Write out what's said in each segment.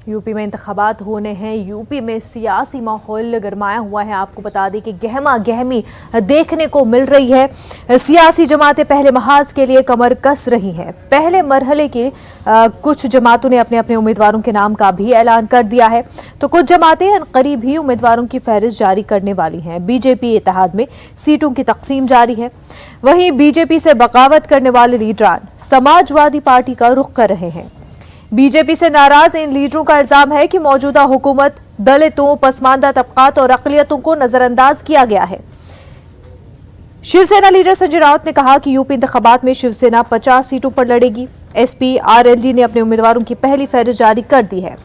UP में इंतखाबात होने हैं। यूपी में सियासी माहौल गरमाया हुआ है। आपको बता दें कि गहमा गहमी देखने को मिल रही है। सियासी जमातें पहले महाज के लिए कमर कस रही हैं। पहले मरहले की कुछ जमातों ने अपने अपने उम्मीदवारों के नाम का भी ऐलान कर दिया है, तो कुछ जमातें करीब ही उम्मीदवारों की फहरिस्त जारी करने वाली हैं। बीजेपी इत्तेहाद में सीटों की तकसीम जारी है। वहीं बीजेपी से बगावत करने वाले लीडरान समाजवादी पार्टी का रुख कर रहे हैं। बीजेपी से नाराज इन लीडरों का इल्जाम है कि मौजूदा हुकूमत दलितों, पसमानदा तबकात और अकलियतों को नजरअंदाज किया गया है। शिवसेना लीडर संजय राउत ने कहा कि यूपी इंतखाबात में शिवसेना 50 सीटों पर लड़ेगी। एसपी आरएलडी ने अपने उम्मीदवारों की पहली फहरिस्त जारी कर दी है।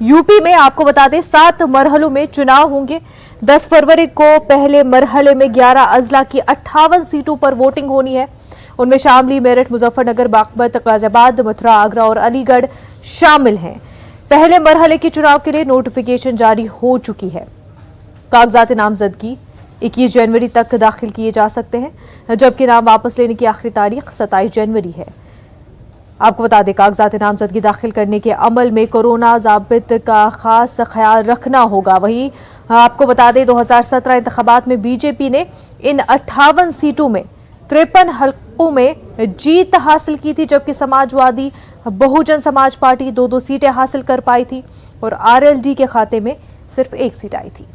यूपी में आपको बता दें 7 मरहलों में चुनाव होंगे। 10 फरवरी को पहले मरहले में 11 अजला की 58 सीटों पर वोटिंग होनी है। उनमें शामली, मेरठ, मुजफ्फरनगर, बागपत, गाजियाबाद, मथुरा, आगरा और अलीगढ़ शामिल हैं। पहले मरहले के चुनाव के लिए नोटिफिकेशन जारी हो चुकी है। कागजात नामजदगी 21 जनवरी तक दाखिल किए जा सकते हैं, जबकि नाम वापस लेने की आखिरी तारीख 27 जनवरी है। आपको बता दें कागजात नामजदगी दाखिल करने के अमल में कोरोना ज़ाबित का खास ख्याल रखना होगा। वहीं आपको बता दें 2017 इंतखाबात में बीजेपी ने इन 58 सीटों में 53 हलकों में जीत हासिल की थी, जबकि समाजवादी बहुजन समाज पार्टी 2-2 सीटें हासिल कर पाई थी और आरएलडी के खाते में सिर्फ 1 सीट आई थी।